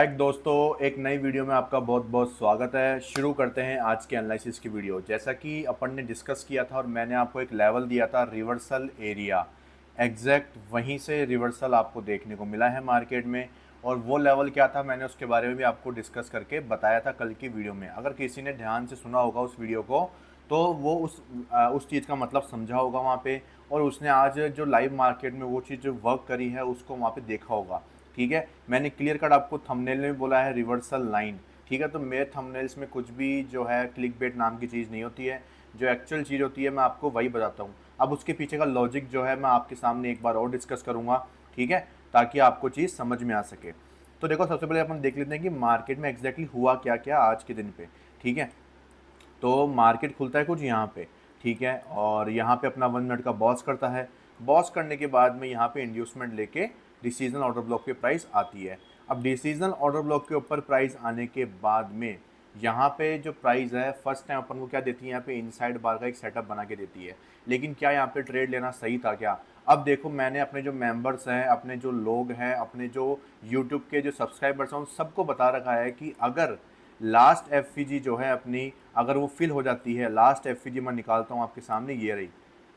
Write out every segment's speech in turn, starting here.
एक दोस्तों, एक नई वीडियो में आपका बहुत बहुत स्वागत है। शुरू करते हैं आज के एनालिसिस की वीडियो। जैसा कि अपन ने डिस्कस किया था और मैंने आपको एक लेवल दिया था रिवर्सल एरिया, एग्जैक्ट वहीं से रिवर्सल आपको देखने को मिला है मार्केट में। और वो लेवल क्या था, मैंने उसके बारे में भी आपको डिस्कस करके बताया था कल की वीडियो में। अगर किसी ने ध्यान से सुना होगा उस वीडियो को तो वो उस चीज़ का मतलब समझा होगा वहाँ पे, और उसने आज जो लाइव मार्केट में वो चीज़ जो वर्क करी है उसको वहाँ पे देखा होगा। ठीक है, मैंने क्लियर कट आपको थंबनेल में भी बोला है रिवर्सल लाइन। ठीक है, तो मेरे थंबनेल्स में कुछ भी जो है क्लिक बेट नाम की चीज़ नहीं होती है। जो एक्चुअल चीज़ होती है मैं आपको वही बताता हूँ। अब उसके पीछे का लॉजिक जो है मैं आपके सामने एक बार और डिस्कस करूँगा। ठीक है, ताकि आपको चीज़ समझ में आ सके। तो देखो, सबसे पहले अपन देख लेते हैं कि मार्केट में एग्जैक्टली हुआ क्या क्या आज के दिन पे। ठीक है, तो मार्केट खुलता है कुछ यहाँ पे। ठीक है, और यहाँ पे अपना 1 मिनट का बॉस करता है। बॉस करने के बाद में यहाँ पे इंड्यूसमेंट लेके डिसीजनल ऑर्डर ब्लॉक पे प्राइस आती है। अब डिसीजनल ऑर्डर ब्लॉक के ऊपर प्राइस आने के बाद में यहाँ पे जो प्राइस है फर्स्ट टाइम अपन को क्या देती है, यहाँ पे इनसाइड बार का एक सेटअप बना के देती है। लेकिन क्या यहाँ पे ट्रेड लेना सही था क्या? अब देखो, मैंने अपने जो मेंबर्स हैं, अपने जो लोग हैं, अपने जो यूट्यूब के जो सब्सक्राइबर्स हैं, उन सबको बता रखा है कि अगर लास्ट एफ जो है अपनी, अगर वो फिल हो जाती है, लास्ट एफ मैं निकालता हूँ आपके सामने, ये रही,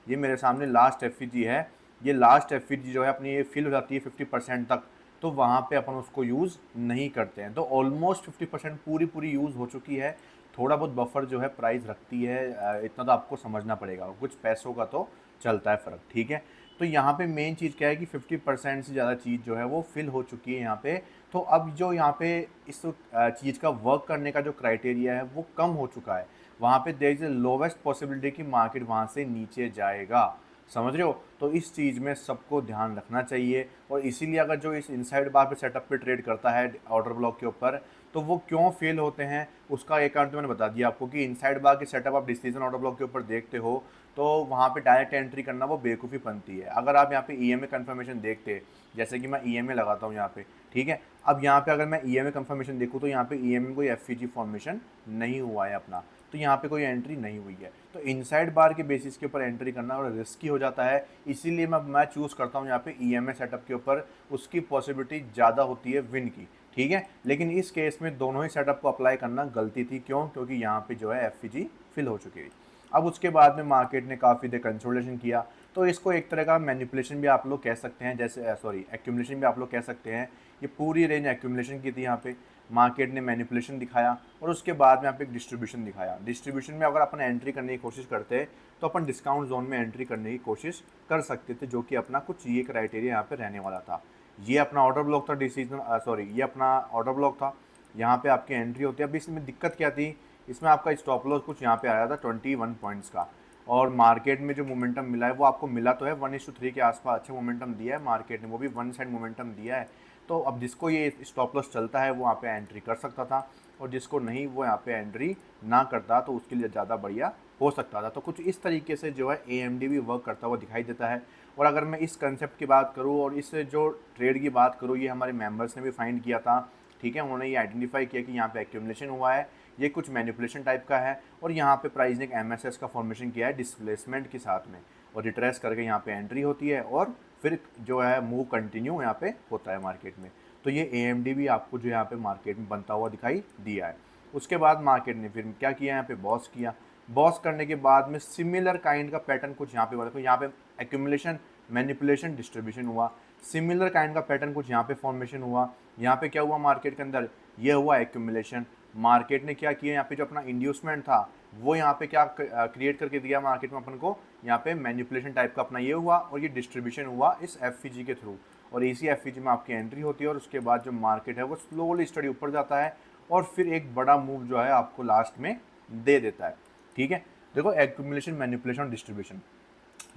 ये मेरे सामने लास्ट एफ है। ये लास्ट एफ जो है अपनी, ये फिल हो जाती है 50% तक, तो वहाँ पे अपन उसको यूज़ नहीं करते हैं। तो ऑलमोस्ट 50% पूरी पूरी यूज़ हो चुकी है। थोड़ा बहुत बफर जो है प्राइस रखती है, इतना तो आपको समझना पड़ेगा, कुछ पैसों का तो चलता है फ़र्क। ठीक है, तो यहाँ पे मेन चीज़ क्या है कि 50% से ज़्यादा चीज़ जो है वो फिल हो चुकी है यहाँ पे। तो अब जो यहाँ पे इस चीज़ का वर्क करने का जो क्राइटेरिया है वो कम हो चुका है। वहाँ पे देयर इज़ लोवेस्ट पॉसिबिलिटी कि मार्केट वहाँ से नीचे जाएगा। समझ रहे हो? तो इस चीज़ में सबको ध्यान रखना चाहिए। और इसीलिए अगर जो इस इनसाइड बार पे सेटअप पे ट्रेड करता है ऑर्डर ब्लॉक के ऊपर, तो वो क्यों फेल होते हैं उसका एक कारण तो मैंने बता दिया आपको कि इनसाइड बार के सेटअप आप डिसीजन ऑर्डर ब्लॉक के ऊपर देखते हो तो वहाँ पे डायरेक्ट एंट्री करना वो बेवकूफ़ी बनती है। अगर आप यहाँ पे ईएमए कंफर्मेशन देखते, जैसे कि मैं ईएमए लगाता हूँ यहाँ पे। ठीक है, अब यहाँ पे अगर मैं ईएमए कंफर्मेशन देखूँ तो यहाँ पे ईएमए कोई एफईजी फॉर्मेशन नहीं हुआ है अपना, तो यहाँ पे कोई एंट्री नहीं हुई है। तो इनसाइड बार के बेसिस के ऊपर एंट्री करना और रिस्की हो जाता है। इसीलिए मैं चूज़ करता हूँ यहाँ पे ईएमए सेटअप के ऊपर, उसकी पॉसिबिलिटी ज़्यादा होती है विन की। ठीक है, लेकिन इस केस में दोनों ही सेटअप को अप्लाई करना गलती थी। क्यों? क्योंकि यहाँ पे जो है एफईजी फिल हो चुकी है। अब उसके बाद में मार्केट ने काफ़ी देर कंसोलिडेशन किया, तो इसको एक तरह का मैनिपुलेशन भी आप लोग कह सकते हैं, जैसे सॉरी एक्यूमुलेशन भी आप लोग कह सकते हैं। ये पूरी रेंज एक्यूमुलेशन की थी। यहाँ पे मार्केट ने मैनिपुलेशन दिखाया और उसके बाद में यहाँ पे एक डिस्ट्रीब्यूशन दिखाया। डिस्ट्रीब्यूशन में अगर अपन एंट्री करने की कोशिश करते तो अपन डिस्काउंट जोन में एंट्री करने की कोशिश कर सकते थे, जो कि अपना कुछ ये क्राइटेरिया यहाँ पे रहने वाला था। ये अपना ऑर्डर ब्लॉक था, डिसीजन सॉरी ये अपना ऑर्डर ब्लॉक था। यहाँ पे आपकी एंट्री होती है। अब इसमें दिक्कत क्या थी, इसमें आपका स्टॉप लॉस कुछ यहाँ पे आया था 21 पॉइंट्स का। और मार्केट में जो मोमेंटम मिला है वो आपको मिला तो है 1:3 के आसपास, अच्छा मोमेंटम दिया है मार्केट ने, वो भी वन साइड मोमेंटम दिया है। तो अब जिसको ये स्टॉप लॉस चलता है वो यहाँ पे एंट्री कर सकता था, और जिसको नहीं वो यहाँ पे एंट्री ना करता तो उसके लिए ज़्यादा बढ़िया हो सकता था। तो कुछ इस तरीके से जो है AMD भी वर्क करता हुआ दिखाई देता है। और अगर मैं इस कंसेप्ट की बात करूँ और इस जो ट्रेड की बात करूँ, ये हमारे मेंबर्स ने भी फाइंड किया था। ठीक है, उन्होंने ये आइडेंटिफाई किया कि यहाँ पे एक्यूमुलेशन हुआ है, ये कुछ मैनिपुलेशन टाइप का है, और यहाँ पे प्राइस ने एक MSS का फॉर्मेशन किया है डिस्प्लेसमेंट के साथ में, और रिट्रेस करके यहाँ पे एंट्री होती है और फिर जो है मूव कंटिन्यू यहाँ पे होता है मार्केट में। तो ये AMD भी आपको जो यहाँ पे मार्केट में बनता हुआ दिखाई दिया है। उसके बाद मार्केट ने फिर क्या किया, यहाँ पे बॉस किया। बॉस करने के बाद में सिमिलर काइंड का पैटर्न कुछ यहाँ पे हुआ। देखो यहाँ पे एक्यूमुलेशन, मैनिपुलेशन, डिस्ट्रीब्यूशन हुआ। सिमिलर काइंड का पैटर्न कुछ यहाँ पे फॉर्मेशन हुआ। यहाँ पे क्या हुआ मार्केट के अंदर, ये हुआ एक्यूमुलेशन। मार्केट ने क्या किया, यहाँ पे जो अपना इंड्यूसमेंट था वो यहाँ पे क्या क्रिएट करके दिया मार्केट में अपन को, यहाँ पे मैनिपुलेशन टाइप का अपना ये हुआ, और ये डिस्ट्रीब्यूशन हुआ इस एफईजी के थ्रू, और इसी एफईजी में आपकी एंट्री होती है। और उसके बाद जो मार्केट है वो स्लोली स्टडी ऊपर जाता है और फिर एक बड़ा मूव जो है आपको लास्ट में दे देता है। ठीक है, देखो एक्यूमुलेशन, मैनिपुलेशन और डिस्ट्रीब्यूशन,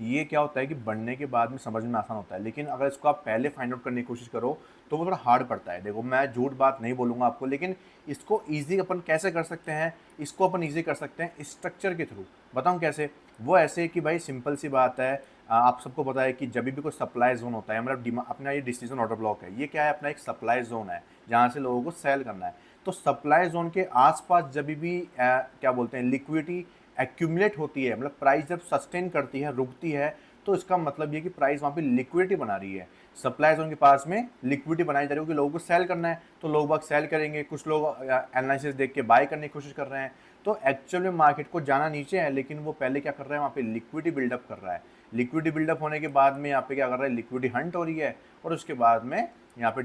ये क्या होता है कि बढ़ने के बाद में समझ में आसान होता है, लेकिन अगर इसको आप पहले फाइंड आउट करने की कोशिश करो तो वो थोड़ा हार्ड पड़ता है। देखो, मैं झूठ बात नहीं बोलूँगा आपको, लेकिन इसको ईजी अपन कैसे कर सकते हैं, इसको अपन ईजी कर सकते हैं स्ट्रक्चर के थ्रू। बताऊँ कैसे? वो ऐसे कि भाई सिंपल सी बात है, आप सबको पता है कि जब भी कोई सप्लाई जोन होता है, मतलब अपना ये डिसीजन ऑर्डर ब्लॉक है, ये क्या है, अपना एक सप्लाई जोन है जहाँ से लोगों को सेल करना है। तो सप्लाई जोन के आसपास जब भी क्या बोलते हैं, लिक्विडिटी एक्यूमुलेट होती है, मतलब प्राइस जब सस्टेन करती है, रुकती है, तो इसका मतलब ये कि प्राइस वहाँ पे लिक्विडिटी बना रही है, सप्लाई जोन के पास में लिक्विडिटी बनाई जा रही है, क्योंकि लोगों को सेल करना है तो लोग बाग सेल करेंगे, कुछ लोग एनालिसिस देख के बाय करने की कोशिश कर रहे हैं। तो एक्चुअल में मार्केट को जाना नीचे है, लेकिन वो पहले क्या कर रहा है, वहाँ पे लिक्विडिटी बिल्डअप कर रहा है। लिक्विडिटी बिल्डअप होने के बाद में यहाँ पे क्या कर रहा है, लिक्विडिटी हंट हो रही है, और उसके बाद में यहाँ पे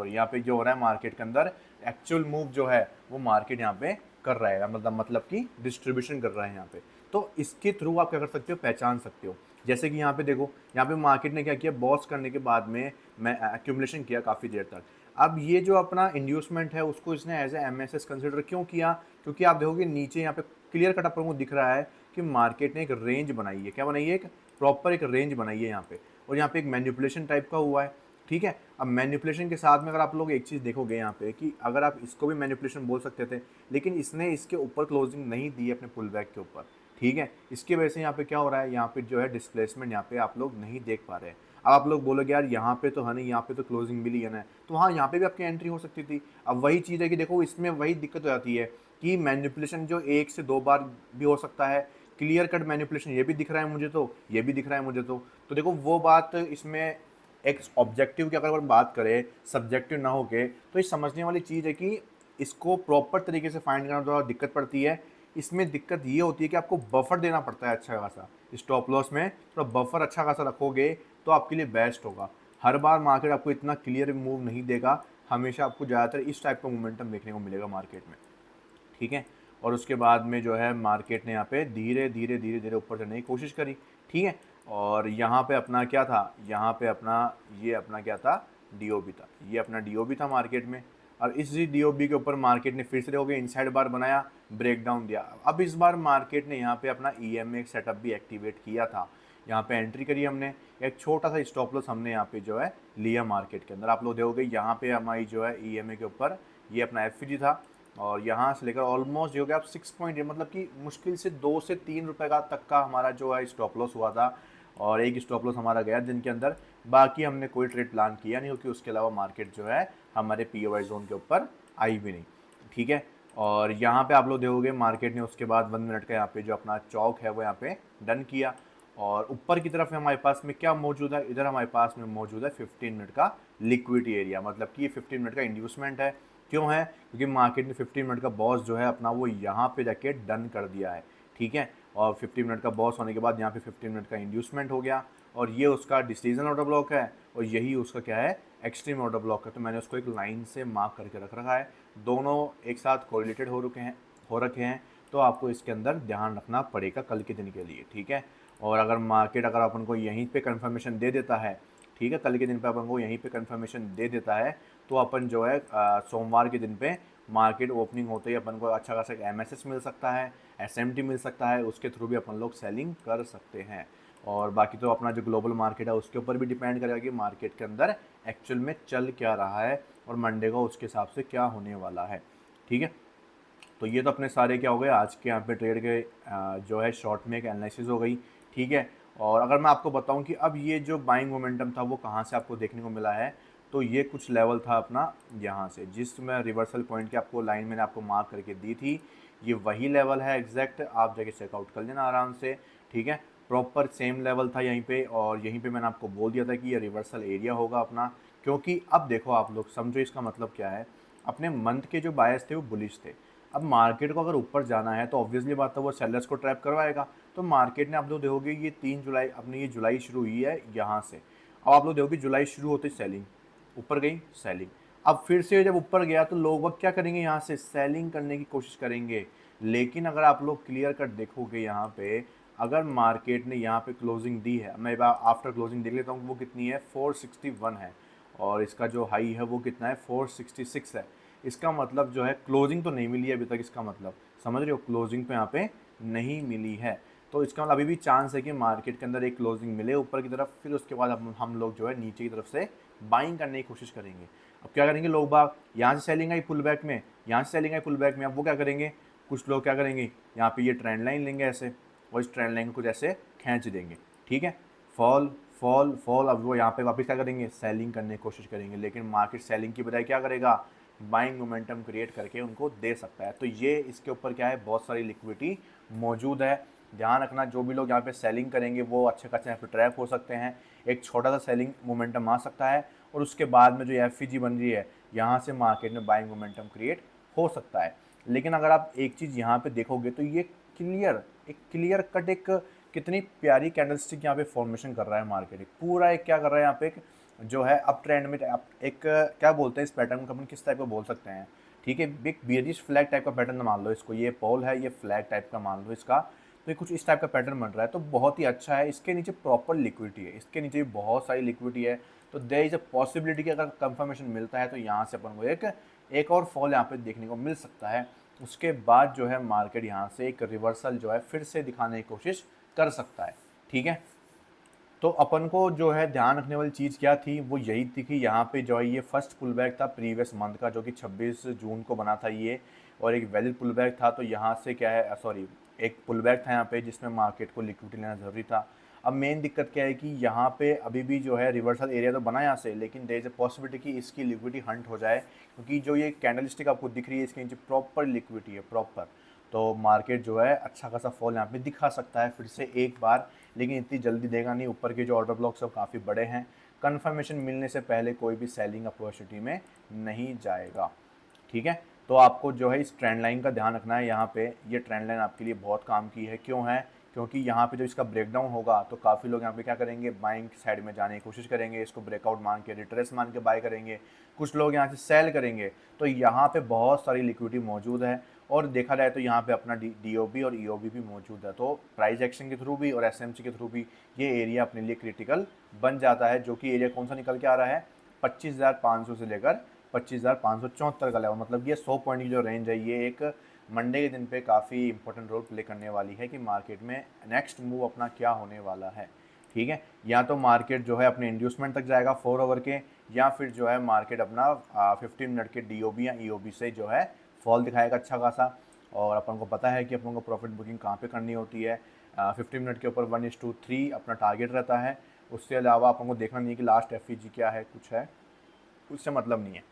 यहाँ पे जो हो रहा है मार्केट के अंदर एक्चुअल मूव जो है वो मार्केट यहाँ पे कर रहा है, मतलब कि डिस्ट्रीब्यूशन कर रहा है यहाँ पे। तो इसके थ्रू आप क्या कर सकते हो, पहचान सकते हो। जैसे कि यहाँ पे देखो, यहाँ पे मार्केट ने क्या किया, बॉस करने के बाद में मैं एक्यूमुलेशन किया काफ़ी देर तक। अब ये जो अपना इंड्यूसमेंट है उसको इसने एज ए MSS कंसिडर क्यों किया, क्योंकि आप देखोगे नीचे यहाँ पे क्लियर कट आपको दिख रहा है कि मार्केट ने एक रेंज बनाई है। क्या बनाई है, एक प्रॉपर एक रेंज बनाई है यहाँ पे, और यहाँ पे एक मैनिपुलेशन टाइप का हुआ है। ठीक है, अब मैनिपुलेशन के साथ में अगर आप लोग एक चीज़ देखोगे यहाँ पे कि अगर आप इसको भी मैनिपुलेशन बोल सकते थे, लेकिन इसने इसके ऊपर क्लोजिंग नहीं दी अपने पुल बैक के ऊपर। ठीक है, इसकी वजह से यहाँ पे क्या हो रहा है, यहाँ पे जो है डिस्प्लेसमेंट यहाँ पे आप लोग नहीं देख पा रहे हैं। अब आप लोग बोलोगे यार यहाँ पे तो है नहीं, यहाँ पे तो क्लोजिंग मिली है ना, तो हाँ यहाँ पे भी आपकी एंट्री हो सकती थी। अब वही चीज़ है कि देखो इसमें वही दिक्कत हो जाती है कि मैनिपुलेशन जो 1 से 2 बार भी हो सकता है, क्लियर कट मैनिपुलेशन ये भी दिख रहा है मुझे, तो ये भी दिख रहा है मुझे, तो देखो वो बात इसमें एक ऑब्जेक्टिव की अगर बात करें, सब्जेक्टिव ना होके, तो ये समझने वाली चीज़ है कि इसको प्रॉपर तरीके से फाइंड करना थोड़ा दिक्कत पड़ती है। इसमें दिक्कत ये होती है कि आपको बफर देना पड़ता है अच्छा खासा। स्टॉप लॉस में थोड़ा बफर अच्छा खासा रखोगे तो आपके लिए बेस्ट होगा। हर बार मार्केट आपको इतना क्लियर मूव नहीं देगा, हमेशा आपको ज़्यादातर इस टाइप का मोमेंटम देखने को मिलेगा मार्केट में। ठीक है, और उसके बाद में जो है मार्केट ने यहाँ पे धीरे धीरे धीरे धीरे ऊपर चढ़ने की कोशिश करी। ठीक है, और यहाँ पे अपना क्या था, यहाँ पे अपना ये अपना क्या था, DOB था, ये अपना DOB था मार्केट में। और इस DOB के ऊपर मार्केट ने फिर से हो गया इनसाइड बार बनाया, ब्रेकडाउन दिया। अब इस बार मार्केट ने यहाँ पे अपना EMA सेटअप भी एक्टिवेट किया था, यहाँ पे एंट्री करी हमने, एक छोटा सा स्टॉप लॉस हमने यहाँ पे जो है लिया मार्केट के अंदर। आप लोग देखोगे यहाँ पे हमारी जो है EMA के ऊपर ये अपना FG था, और यहाँ से लेकर ऑलमोस्ट जो हो गया आप 6 पॉइंट, मतलब कि मुश्किल से 2 से 3 रुपए का तक का हमारा जो है स्टॉप लॉस हुआ था, और एक स्टॉप लॉस हमारा गया दिन के अंदर। बाकी हमने कोई ट्रेड प्लान किया नहीं, क्योंकि उसके अलावा मार्केट जो है हमारे POI जोन के ऊपर आई भी नहीं। ठीक है, और यहाँ पे आप लोग देखोगे मार्केट ने उसके बाद 1 मिनट का यहाँ पे जो अपना चौक है वो यहाँ पे डन किया, और ऊपर की तरफ हमारे पास में क्या मौजूद है, इधर हमारे पास में मौजूद है 15 मिनट का लिक्विडिटी एरिया, मतलब कि ये 15 मिनट का इंड्यूसमेंट है। क्यों है, क्योंकि मार्केट ने 15 मिनट का बॉस जो है अपना वो यहाँ पे जाके डन कर दिया है। ठीक है, और 15 मिनट का बॉस होने के बाद यहाँ पे 15 मिनट का इंड्यूसमेंट हो गया, और ये उसका डिसीजन ऑर्डर ब्लॉक है, और यही उसका क्या है, एक्सट्रीम ऑर्डर ब्लॉक है। तो मैंने उसको एक लाइन से मार्क करके रख रखा है, दोनों एक साथ कोरिलेटेड हो रखे हैं, तो आपको इसके अंदर ध्यान रखना पड़ेगा कल के दिन के लिए। ठीक है, और अगर मार्केट अगर अपन को यहीं पे कंफर्मेशन दे देता है, ठीक है, कल के दिन पे अपन को यहीं पे कंफर्मेशन दे देता है, तो अपन जो है सोमवार के दिन पे मार्केट ओपनिंग होते ही अपन को अच्छा खासा MSS मिल सकता है, SMT मिल सकता है, उसके थ्रू भी अपन लोग सेलिंग कर सकते हैं। और बाकी तो अपना जो ग्लोबल मार्केट है उसके ऊपर भी डिपेंड करेगा कि मार्केट के अंदर एक्चुअल में चल क्या रहा है, और मंडे को उसके हिसाब से क्या होने वाला है। ठीक है, तो ये तो अपने सारे क्या हो गए आज के यहाँ पे ट्रेड के जो है शॉर्ट में एक एनालिसिस हो गई। ठीक है, और अगर मैं आपको बताऊं कि अब ये जो बाइंग मोमेंटम था वो कहाँ से आपको देखने को मिला है, तो ये कुछ लेवल था अपना यहाँ से, जिसमें रिवर्सल पॉइंट की आपको लाइन मैंने आपको मार्क करके दी थी, ये वही लेवल है एग्जैक्ट, आप जाके चेकआउट कर लेना आराम से। ठीक है, प्रॉपर सेम लेवल था यहीं पे, और यहीं पे मैंने आपको बोल दिया था कि ये रिवर्सल एरिया होगा अपना, क्योंकि अब देखो आप लोग समझो इसका मतलब क्या है, अपने मंथ के जो बायर्स थे वो बुलिश थे। अब मार्केट को अगर ऊपर जाना है तो ऑब्वियसली बात है वो सेलर्स को ट्रैप करवाएगा। तो मार्केट ने आप लोग देखोगे ये 3 जुलाई, अपनी ये जुलाई शुरू हुई है यहाँ से, अब आप लोग देखोगे जुलाई शुरू होते सेलिंग, ऊपर गई सेलिंग, अब फिर से जब ऊपर गया तो लोग वक्त क्या करेंगे, यहाँ से सेलिंग करने की कोशिश करेंगे। लेकिन अगर आप लोग क्लियर कट देखोगे यहाँ पे, अगर मार्केट ने यहाँ पे क्लोजिंग दी है, मैं आफ्टर क्लोजिंग देख लेता हूँ वो कितनी है, 461 है, और इसका जो हाई है वो कितना है, 466 है। इसका मतलब जो है क्लोजिंग तो नहीं मिली है अभी तक, इसका मतलब समझ रहे हो, क्लोजिंग तो यहाँ पे नहीं मिली है। तो इसका मतलब अभी भी चांस है कि मार्केट के अंदर एक क्लोजिंग मिले ऊपर की तरफ, फिर उसके बाद हम लोग जो है नीचे की तरफ से बाइंग करने की कोशिश करेंगे। अब क्या करेंगे लोग बाग, यहाँ से सेलिंग आई पुल बैक में, यहाँ से सेलिंग आई पुल बैक में, अब वो क्या करेंगे, कुछ लोग क्या करेंगे, यहाँ पे ये ट्रेंड लाइन लेंगे ऐसे, और इस ट्रेंड लाइन को कुछ ऐसे खींच देंगे। ठीक है, फॉल फॉल फॉल, अब वो यहाँ पे वापस क्या करेंगे, सेलिंग करने की कोशिश करेंगे, लेकिन मार्केट सेलिंग की बजाय क्या करेगा, बाइंग मोमेंटम क्रिएट करके उनको दे सकता है। तो ये इसके ऊपर क्या है, बहुत सारी लिक्विडिटी मौजूद है, ध्यान रखना जो भी लोग यहाँ पे सेलिंग करेंगे वो अच्छे खासे यहाँ पे ट्रैप हो सकते हैं, एक छोटा सा सेलिंग मोमेंटम आ सकता है और उसके बाद में जो एफईजी बन रही है यहाँ से मार्केट में बाइंग मोमेंटम क्रिएट हो सकता है। लेकिन अगर आप एक चीज़ यहाँ पे देखोगे तो ये क्लियर कट एक कितनी प्यारी कैंडलस्टिक यहाँ पे फॉर्मेशन कर रहा है मार्केट, पूरा एक क्या कर रहा है यहाँ पे एक जो है अप ट्रेंड में एक क्या बोलते हैं इस पैटर्न को अपन किस टाइप का बोल सकते हैं, ठीक है, एक बियरिश फ्लैग टाइप का पैटर्न मान लो इसको, ये पोल है, ये फ्लैग टाइप का मान लो इसका, तो ये कुछ इस टाइप का पैटर्न बन रहा है तो बहुत ही अच्छा है। इसके नीचे प्रॉपर लिक्विडिटी है, इसके नीचे भी बहुत सारी लिक्विडिटी है, तो देयर इज अ पॉसिबिलिटी कि अगर कंफर्मेशन मिलता है तो यहाँ से अपन को एक और फॉल यहाँ पे देखने को मिल सकता है। उसके बाद जो है मार्केट यहाँ से एक रिवर्सल जो है फिर से दिखाने की कोशिश कर सकता है, ठीक है। तो अपन को जो है ध्यान रखने वाली चीज़ क्या थी, वो यही थी कि यहाँ पे जो है ये फर्स्ट पुल बैक था प्रीवियस मंथ का जो कि 26 जून को बना था ये, और एक वैलिड पुल बैक था, तो यहाँ से क्या है सॉरी एक पुल बैक था यहाँ पे जिसमें मार्केट को लिक्विडिटी लेना ज़रूरी था। अब मेन दिक्कत क्या है कि यहाँ पे अभी भी जो है रिवर्सल एरिया तो बना यहाँ से, लेकिन देयर इज़ अ पॉसिबिलिटी कि इसकी लिक्विडिटी हंट हो जाए, क्योंकि जो ये कैंडलस्टिक आपको दिख रही है इसके नीचे प्रॉपर लिक्विडिटी है प्रॉपर, तो मार्केट जो है अच्छा खासा फॉल यहाँ पे दिखा सकता है फिर से एक बार, लेकिन इतनी जल्दी देगा नहीं। ऊपर के जो ऑर्डर ब्लॉक्स सब काफ़ी बड़े हैं, कन्फर्मेशन मिलने से पहले कोई भी सेलिंग अपॉर्चुनिटी में नहीं जाएगा, ठीक है। तो आपको जो है इस ट्रेंड लाइन का ध्यान रखना है, यहाँ पे ये ट्रेंड लाइन आपके लिए बहुत काम की है, क्यों है, क्योंकि यहाँ पे जब इसका ब्रेकडाउन होगा तो काफ़ी लोग यहाँ पे क्या करेंगे, बाइंग साइड में जाने की कोशिश करेंगे, इसको ब्रेकआउट मान के रिट्रेस मान के बाय करेंगे, कुछ लोग यहाँ से सेल करेंगे, तो यहाँ पे बहुत सारी लिक्विडिटी मौजूद है और देखा जाए तो यहाँ पे अपना डीओबी और ईओबी भी मौजूद है, तो प्राइस एक्शन के थ्रू भी और एसएमसी के थ्रू भी ये एरिया अपने लिए क्रिटिकल बन जाता है, जो कि एरिया कौन सा निकल के आ रहा है 25,500 से लेकर 25,574 का लेवल, मतलब ये 100 पॉइंट की जो रेंज है ये एक मंडे के दिन पे काफ़ी इंपॉर्टेंट रोल प्ले करने वाली है कि मार्केट में नेक्स्ट मूव अपना क्या होने वाला है, ठीक है। या तो मार्केट जो है अपने इंड्यूसमेंट तक जाएगा 4 आवर के, या फिर जो है मार्केट अपना 15 मिनट के डीओबी या ईओबी से जो है फॉल दिखाएगा अच्छा खासा, और अपन को पता है कि अपन को प्रॉफिट बुकिंग कहाँ पे करनी होती है, 15 मिनट के ऊपर 1:3 अपना टारगेट रहता है। उससे अलावा अपन को देखना नहीं है कि लास्ट एफईजी क्या है, कुछ है, उससे मतलब नहीं है,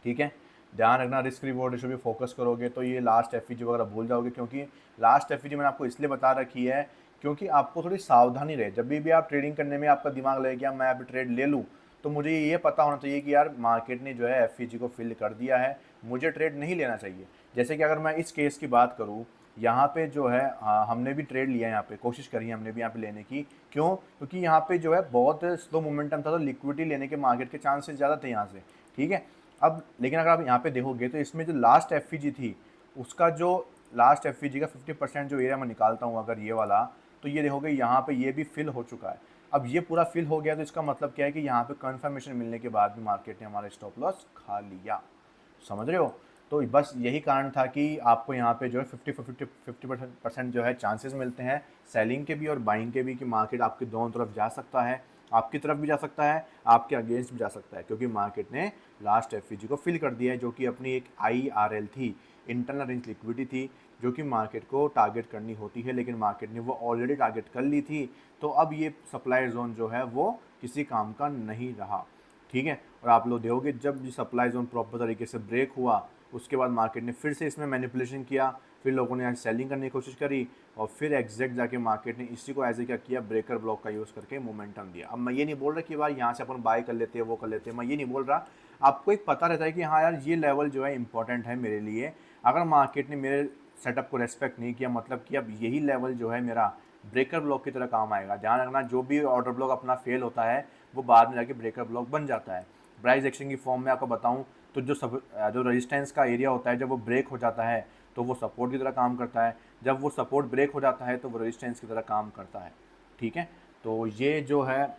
ठीक है। ध्यान रखना रिस्क रिवॉर्ड रेशो भी फोकस करोगे तो ये लास्ट एफईजी वगैरह भूल जाओगे, क्योंकि लास्ट एफईजी मैंने आपको इसलिए बता रखी है क्योंकि आपको थोड़ी सावधानी रहे, जब भी आप ट्रेडिंग करने में आपका दिमाग लगे कि मैं अभी ट्रेड ले लूँ, तो मुझे ये पता होना चाहिए कि यार मार्केट ने जो है एफईजी को फिल कर दिया है, मुझे ट्रेड नहीं लेना चाहिए। जैसे कि अगर मैं इस केस की बात करूँ, यहाँ पे जो है हमने भी ट्रेड लिया, यहाँ पे कोशिश करी हमने भी यहाँ पे लेने की, क्यों, क्योंकि यहाँ पे जो है बहुत स्लो मोमेंटम था, तो लिक्विडिटी लेने के मार्केट के चांसेस ज़्यादा थे यहाँ से, ठीक है। अब लेकिन अगर आप यहाँ पे देखोगे तो इसमें जो लास्ट एफईजी थी उसका जो लास्ट एफईजी का 50% जो एरिया मैं निकालता हूँ अगर ये वाला, तो ये देखोगे यहाँ पे ये भी फिल हो चुका है। अब ये पूरा फिल हो गया तो इसका मतलब क्या है कि यहाँ पे कंफर्मेशन मिलने के बाद भी मार्केट ने हमारा स्टॉप लॉस खा लिया, समझ रहे हो। तो बस यही कारण था कि आपको यहाँ पे जो है 50% जो है चांसेस मिलते हैं सेलिंग के भी और बाइंग के भी, कि मार्केट आपके दोनों तरफ जा सकता है, आपकी तरफ भी जा सकता है, आपके अगेंस्ट भी जा सकता है, क्योंकि मार्केट ने लास्ट एफईजी को फिल कर दिया है, जो कि अपनी एक IRL थी, इंटरनल रेंज लिक्विडिटी थी, जो कि मार्केट को टारगेट करनी होती है, लेकिन मार्केट ने वो ऑलरेडी टारगेट कर ली थी, तो अब ये सप्लाई जोन जो है वो किसी काम का नहीं रहा, ठीक है। और आप लोग देखोगे जब ये सप्लाई जोन प्रॉपर तरीके से ब्रेक हुआ उसके बाद मार्केट ने फिर से इसमें मैनिपुलेशन किया, फिर लोगों ने यहाँ सेलिंग करने की कोशिश करी, और फिर एग्जैक्ट जाके मार्केट ने इसी को एज ए क्या किया, ब्रेकर ब्लॉक का यूज़ करके मोमेंटम दिया। अब मैं ये नहीं बोल रहा कि भाई यहाँ से अपन बाय कर लेते हैं वो कर लेते हैं, मैं ये नहीं बोल रहा, आपको एक पता रहता है कि हाँ यार ये लेवल जो है इंपॉर्टेंट है मेरे लिए, अगर मार्केट ने मेरे सेटअप को रेस्पेक्ट नहीं किया मतलब कि अब यही लेवल जो है मेरा ब्रेकर ब्लॉक की तरह काम आएगा। ध्यान रखना जो भी ऑर्डर ब्लॉक अपना फेल होता है वो बाद में जाके ब्रेकर ब्लॉक बन जाता है। प्राइस एक्शन की फॉर्म में आपको बताऊं तो जो रेजिस्टेंस का एरिया होता है जब वो ब्रेक हो जाता है तो वो सपोर्ट की तरह काम करता है, जब वो सपोर्ट ब्रेक हो जाता है तो वो रेजिस्टेंस की तरह काम करता है, ठीक है। तो ये जो है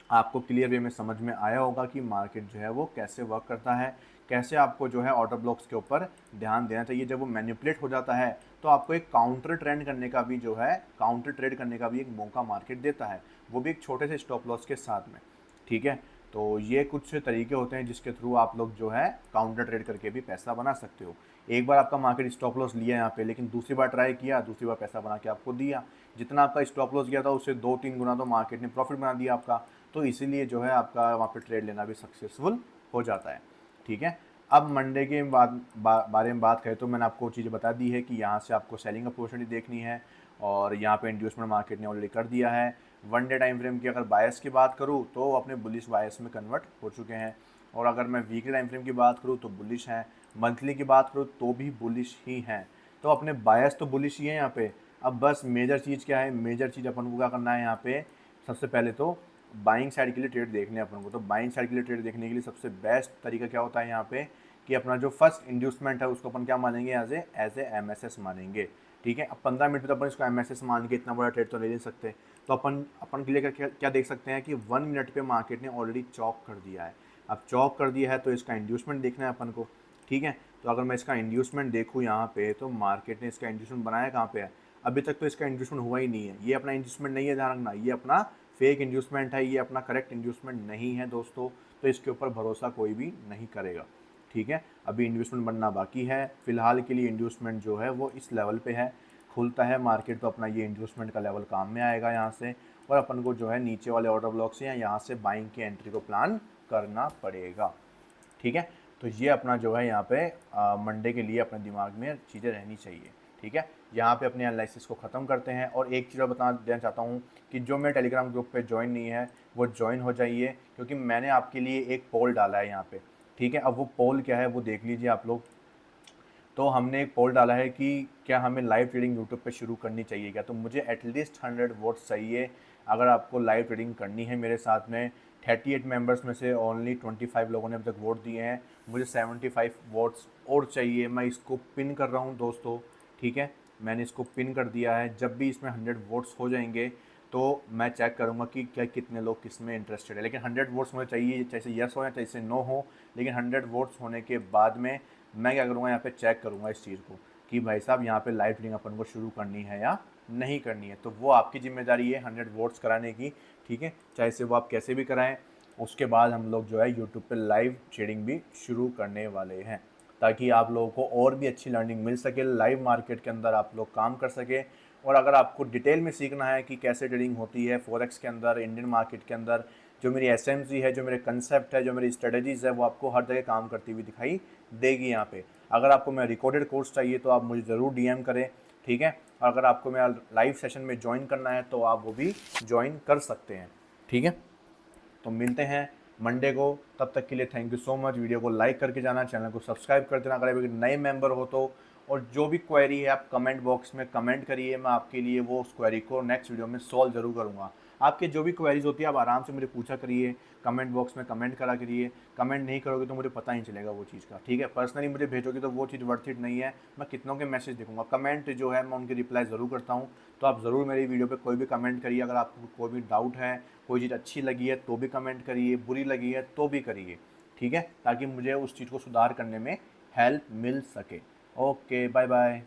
आपको क्लियर वे में समझ में आया होगा कि मार्केट जो है वो कैसे वर्क करता है, कैसे आपको जो है ऑर्डर ब्लॉक्स के ऊपर ध्यान देना चाहिए। जब वो मैनिपुलेट हो जाता है तो आपको एक काउंटर ट्रेंड करने का भी जो है काउंटर ट्रेड करने का भी एक मौका मार्केट देता है, वो भी एक छोटे से स्टॉप लॉस के साथ में, ठीक है। तो ये कुछ तरीके होते हैं जिसके थ्रू आप लोग जो है काउंटर ट्रेड करके भी पैसा बना सकते हो। एक बार आपका मार्केट स्टॉप लॉस लिया यहाँ पे, लेकिन दूसरी बार ट्राई किया, दूसरी बार पैसा बना के आपको दिया, जितना आपका स्टॉप लॉस गया था उससे 2-3 गुना तो मार्केट ने प्रॉफिट बना दिया आपका, तो इसीलिए जो है आपका वहाँ पे ट्रेड लेना भी सक्सेसफुल हो जाता है, ठीक है। अब मंडे के बारे में बात करें तो मैंने आपको चीज़ें बता दी है कि यहाँ से आपको सेलिंग अपॉर्चुनिटी देखनी है, और यहाँ पे इंड्यूसमेंट मार्केट ने ऑलरेडी कर दिया है। वन डे टाइम फ्रेम की अगर बायस की बात करूँ तो अपने बुलिश बायस में कन्वर्ट हो चुके हैं, और अगर मैं वीकली टाइम फ्रेम की बात करूँ तो बुलिश हैं, मंथली की बात करूँ तो भी बुलिश ही हैं। तो अपने बायस तो बुलिश ही है यहाँ पे। अब बस मेजर चीज़ क्या है, मेजर चीज़ अपन को क्या करना है यहाँ पे, सबसे पहले तो बाइंग साइड के लिए ट्रेड देखने हैं अपन को। तो बाइंग साइड के लिए ट्रेड देखने के लिए सबसे बेस्ट तरीका क्या होता है यहाँ पे कि अपना जो फर्स्ट इंड्यूसमेंट है उसको अपन क्या मानेंगे, एज ए MSS मानेंगे। ठीक है, अब 15 मिनट में तो अपन इसको MSS मान के इतना बड़ा ट्रेड तो ले नहीं सकते। तो अपन अपन क्लियर करके क्या देख सकते हैं कि 1 मिनट पे मार्केट ने ऑलरेडी चॉक कर दिया है। अब चॉक कर दिया है तो इसका इंड्यूसमेंट देखना है अपन को। ठीक है, तो अगर मैं इसका इंड्यूसमेंट देखूँ यहाँ पे तो मार्केट ने इसका इंड्यूसमेंट बनाया कहाँ पे है, अभी तक तो इसका इंड्यूसमेंट हुआ ही नहीं है। ये अपना इंड्यूसमेंट नहीं है, ध्यान रखना, ये अपना फेक इंड्यूसमेंट है, ये अपना करेक्ट इंड्यूसमेंट नहीं है दोस्तों। तो इसके ऊपर भरोसा कोई भी नहीं करेगा। ठीक है, अभी इंड्यूसमेंट बनना बाकी है। फिलहाल के लिए इंड्यूसमेंट जो है वो इस लेवल पे है। खुलता है मार्केट तो अपना ये इंड्यूसमेंट का लेवल काम में आएगा यहाँ से, और अपन को जो है नीचे वाले ऑर्डर ब्लॉक से या यहाँ से बाइंग की एंट्री को प्लान करना पड़ेगा। ठीक है, तो ये अपना जो है यहाँ पे मंडे के लिए अपने दिमाग में चीज़ें रहनी चाहिए। ठीक है, यहाँ पे अपने एनालिसिस को ख़त्म करते हैं। और एक चीज़ और बता देना चाहता हूँ कि जो मेरे टेलीग्राम ग्रुप पे ज्वाइन नहीं है वो ज्वाइन हो जाइए, क्योंकि मैंने आपके लिए एक पोल डाला है यहाँ पे। ठीक है, अब वो पोल क्या है वो देख लीजिए आप लोग। तो हमने एक पोल डाला है कि क्या हमें लाइव ट्रेडिंग यूट्यूब पे शुरू करनी चाहिए क्या। तो मुझे एटलीस्ट 100 वोट्स चाहिए अगर आपको लाइव ट्रेडिंग करनी है मेरे साथ में। 38 मेंबर्स में से ओनली 25 लोगों ने अब तक वोट दिए हैं। मुझे 75 वोट्स और चाहिए। मैं इसको पिन कर रहा हूँ दोस्तों। ठीक है, मैंने इसको पिन कर दिया है। जब भी इसमें 100 वोट्स हो जाएंगे तो मैं चेक करूँगा कि क्या कितने लोग किस में इंटरेस्टेड है। लेकिन 100 वोट्स मुझे चाहिए, चाहे यस हो या चाहे नो हो। लेकिन 100 वोट्स होने के बाद में मैं क्या करूँगा, यहाँ पे चेक करूँगा इस चीज़ को कि भाई साहब यहाँ पे लाइव ट्रेडिंग अपन को शुरू करनी है या नहीं करनी है। तो वो आपकी जिम्मेदारी है 100 वोट्स कराने की। ठीक है, चाहे से वो आप कैसे भी कराएं। उसके बाद हम लोग जो है यूट्यूब पे लाइव ट्रेडिंग भी शुरू करने वाले हैं, ताकि आप लोगों को और भी अच्छी लर्निंग मिल सके, लाइव मार्केट के अंदर आप लोग काम कर सके। और अगर आपको डिटेल में सीखना है कि कैसे ट्रेडिंग होती है फॉरेक्स के अंदर, इंडियन मार्केट के अंदर, जो मेरी SMG है, जो मेरे कंसेप्ट है, जो मेरी स्ट्रेटजीज़ है, वो आपको हर जगह काम करती हुई दिखाई देगी यहाँ पे। अगर आपको मेरा रिकॉर्डेड कोर्स चाहिए तो आप मुझे ज़रूर DM करें। ठीक है, और अगर आपको मेरा लाइव सेशन में ज्वाइन करना है तो आप वो भी ज्वाइन कर सकते हैं। ठीक है, तो मिलते हैं मंडे को। तब तक के लिए thank you so much. Video को लाइक करके जाना, चैनल को सब्सक्राइब कर देना अगर अभी नए मेंबर हो तो। और जो भी क्वेरी है आप कमेंट बॉक्स में कमेंट करिए, मैं आपके लिए वो उस क्वेरी को नेक्स्ट वीडियो में सॉल्व जरूर करूँगा। आपके जो भी क्वेरीज होती है आप आराम से मुझे पूछा करिए, कमेंट बॉक्स में कमेंट करा करिए। कमेंट नहीं करोगे तो मुझे पता ही चलेगा वो चीज़ का। ठीक है, पर्सनली मुझे भेजोगे तो वो चीज़ वर्थ इट नहीं है। मैं कितनों के मैसेज देखूंगा, कमेंट जो है मैं उनकी रिप्लाई ज़रूर करता हूँ। तो आप ज़रूर मेरी वीडियो पे कोई भी कमेंट करिए। अगर आपको कोई भी डाउट है, कोई चीज़ अच्छी लगी है तो भी कमेंट करिए, बुरी लगी है तो भी करिए। ठीक है, ताकि मुझे उस चीज़ को सुधार करने में हेल्प मिल सके। Okay, bye bye.